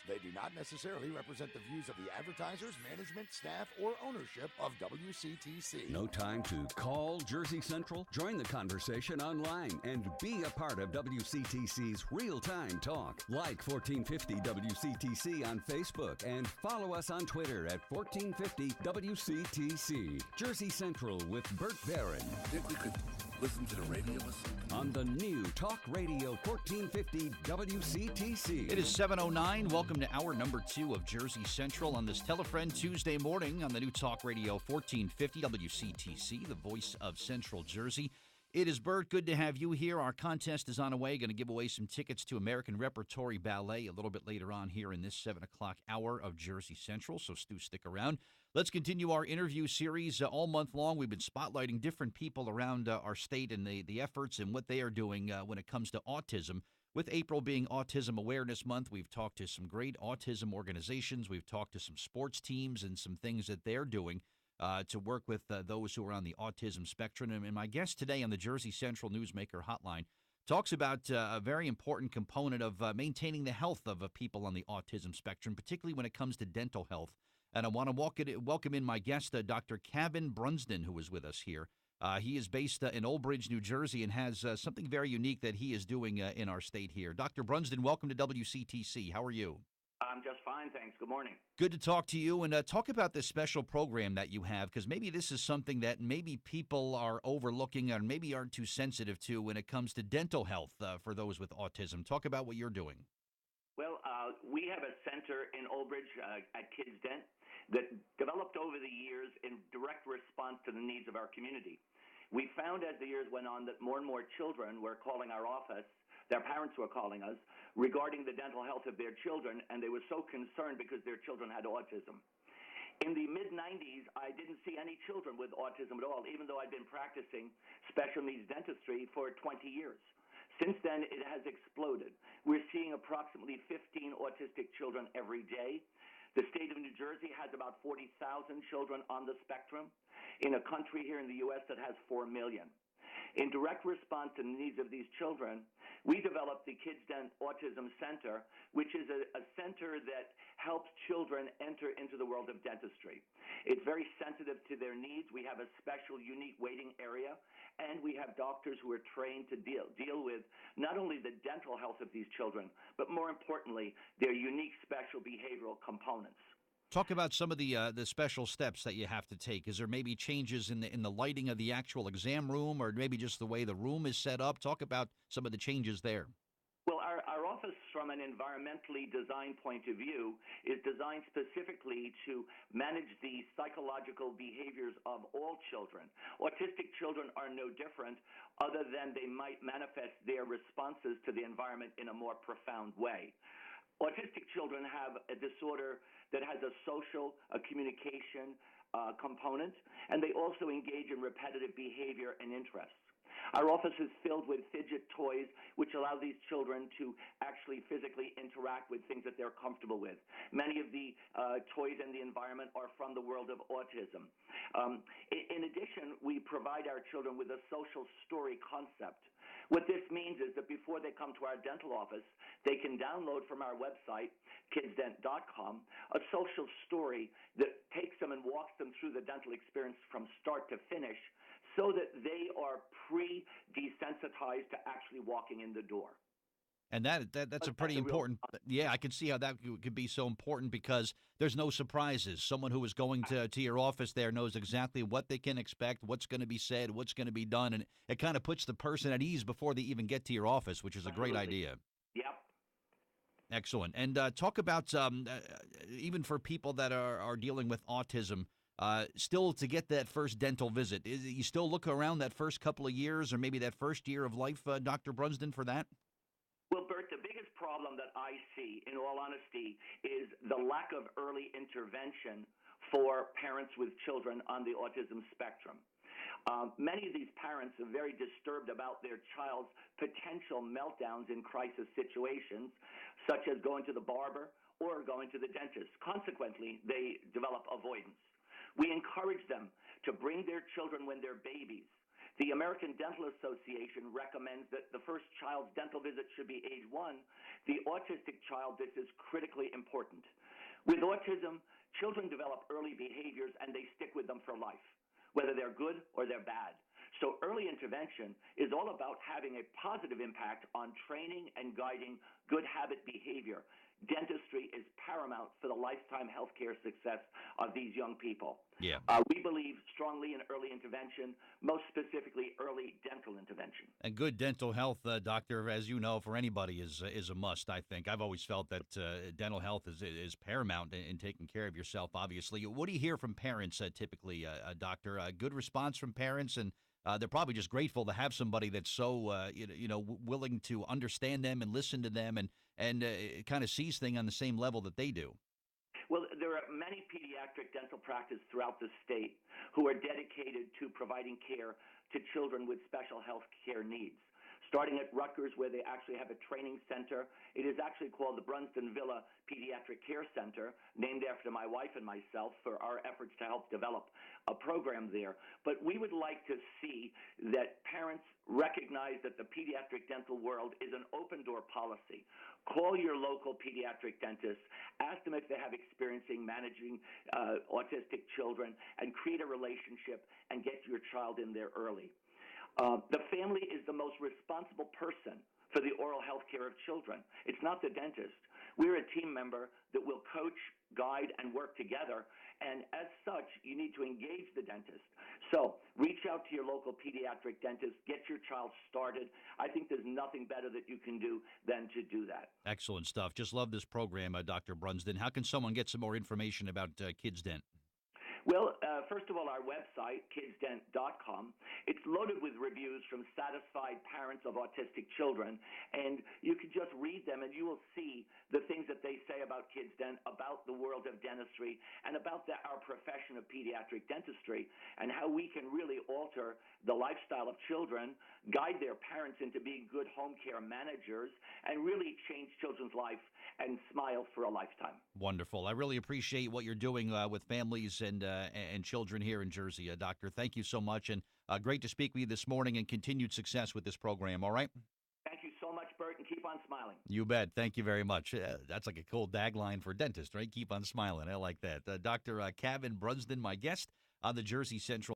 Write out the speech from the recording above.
They do not necessarily represent the views of the advertisers, management, staff, or ownership of WCTC. No time to call Jersey Central? Join the conversation online and be a part of WCTC's real-time talk. Like 1450 WCTC on Facebook and follow us on Twitter at 1450 WCTC. Jersey Central with Bert Barron. Think we could listen to the radio or something? On the new Talk Radio 1450 WCTC. It is 7:09. Welcome to hour number 2 of Jersey Central on this Tell-A-Friend Tuesday morning on the new Talk Radio 1450 WCTC, the voice of Central Jersey. It is Bert. Good to have you here. Our contest is on the way. Going to give away some tickets to American Repertory Ballet a little bit later on here in this 7 o'clock hour of Jersey Central, so stick around. Let's continue our interview series all month long. We've been spotlighting different people around our state and the efforts and what they are doing when it comes to autism. With April being Autism Awareness Month, we've talked to some great autism organizations. We've talked to some sports teams and some things that they're doing to work with those who are on the autism spectrum. And my guest today on the Jersey Central Newsmaker Hotline talks about a very important component of maintaining the health of people on the autism spectrum, particularly when it comes to dental health. And I want to welcome in my guest, Dr. Cavan Brunsden, who is with us here. He is based in Old Bridge, New Jersey, and has something very unique that he is doing in our state here. Dr. Brunsden, welcome to WCTC. How are you? I'm just fine, thanks. Good morning. Good to talk to you, and talk about this special program that you have, because maybe this is something that maybe people are overlooking or maybe aren't too sensitive to when it comes to dental health for those with autism. Talk about what you're doing. Well, we have a center in Old Bridge at KidZdent that developed over the years in direct response to the needs of our community. We found as the years went on that more and more children were calling our office, their parents were calling us, regarding the dental health of their children, and they were so concerned because their children had autism. In the mid-90s, I didn't see any children with autism at all, even though I'd been practicing special needs dentistry for 20 years. Since then, it has exploded. We're seeing approximately 15 autistic children every day. The state of New Jersey has about 40,000 children on the spectrum in a country here in the U.S. that has 4 million. In direct response to the needs of these children, we developed the KidZdent Autism Center, which is a center that helps children enter into the world of dentistry. It's very sensitive to their needs. We have a special, unique waiting area, and we have doctors who are trained to deal with not only the dental health of these children, but more importantly, their unique special behavioral components. Talk about some of the special steps that you have to take. Is there maybe changes in the lighting of the actual exam room, or maybe just the way the room is set up? Talk about some of the changes there. Well, our office, from an environmentally designed point of view, is designed specifically to manage the psychological behaviors of all children. Autistic children are no different, other than they might manifest their responses to the environment in a more profound way. Autistic children have a disorder that has a social, communication component, and they also engage in repetitive behavior and interests. Our office is filled with fidget toys, which allow these children to actually physically interact with things that they're comfortable with. Many of the toys in the environment are from the world of autism. In addition, we provide our children with a social story concept. What this means is that before they come to our dental office, they can download from our website, KidZdent.com, a social story that takes them and walks them through the dental experience from start to finish, so that they are pre-desensitized to actually walking in the door. And that's a pretty important. Yeah, I can see how that could be so important, because there's no surprises. Someone who is going to your office there knows exactly what they can expect, what's going to be said, what's going to be done, and it kind of puts the person at ease before they even get to your office, which is a great idea. Yep. Excellent. And talk about even for people that are dealing with autism, still to get that first dental visit. You still look around that first couple of years, or maybe that first year of life, Dr. Brunsden, for that? Well, Bert, the biggest problem that I see, in all honesty, is the lack of early intervention for parents with children on the autism spectrum. Many of these parents are very disturbed about their child's potential meltdowns in crisis situations, such as going to the barber or going to the dentist. Consequently, they develop avoidance. We encourage them to bring their children when they're babies The American Dental Association recommends that the first child's dental visit should be age 1. The autistic child, this is critically important. With autism, children develop early behaviors and they stick with them for life, whether they're good or they're bad. So early intervention is all about having a positive impact on training and guiding good habit behavior. Dentistry is paramount for the lifetime healthcare success of these young people. Yeah. We believe strongly in early intervention, most specifically early dental intervention. And good dental health, doctor, as you know, for anybody is a must, I think. I've always felt that dental health is paramount in taking care of yourself, obviously. What do you hear from parents typically, doctor? Good response from parents, and they're probably just grateful to have somebody that's so, willing to understand them and listen to them and kind of sees things on the same level that they do. Well, there are many pediatric dental practices throughout the state who are dedicated to providing care to children with special health care needs. Starting at Rutgers, where they actually have a training center. It is actually called the Brunsden Villa Pediatric Care Center, named after my wife and myself for our efforts to help develop a program there. But we would like to see that parents recognize that the pediatric dental world is an open-door policy. Call your local pediatric dentist, ask them if they have experience in managing autistic children, and create a relationship and get your child in there early. The family is the most responsible person for the oral health care of children. It's not the dentist. We're a team member that will coach, guide, and work together, and as such, you need to engage the dentist. So reach out to your local pediatric dentist, get your child started. I think there's nothing better that you can do than to do that. Excellent stuff. Just love this program, Dr. Brunsden. How can someone get some more information about KidZdent? Well, first of all, our website, KidZdent.com, it's loaded with reviews from satisfied parents of autistic children, and you can just read them and you will see the things that they say about KidZdent, about the world of dentistry, and about our profession of pediatric dentistry, and how we can really alter the lifestyle of children, guide their parents into being good home care managers, and really change children's life and smile for a lifetime. Wonderful. I really appreciate what you're doing with families and children here in Jersey, Doctor. Thank you so much, and great to speak with you this morning, and continued success with this program, all right? Thank you so much, Bert, and keep on smiling. You bet. Thank you very much. That's like a cool tagline for a dentist, right? Keep on smiling. I like that. Dr. Cavan Brunsden, my guest on the Jersey Central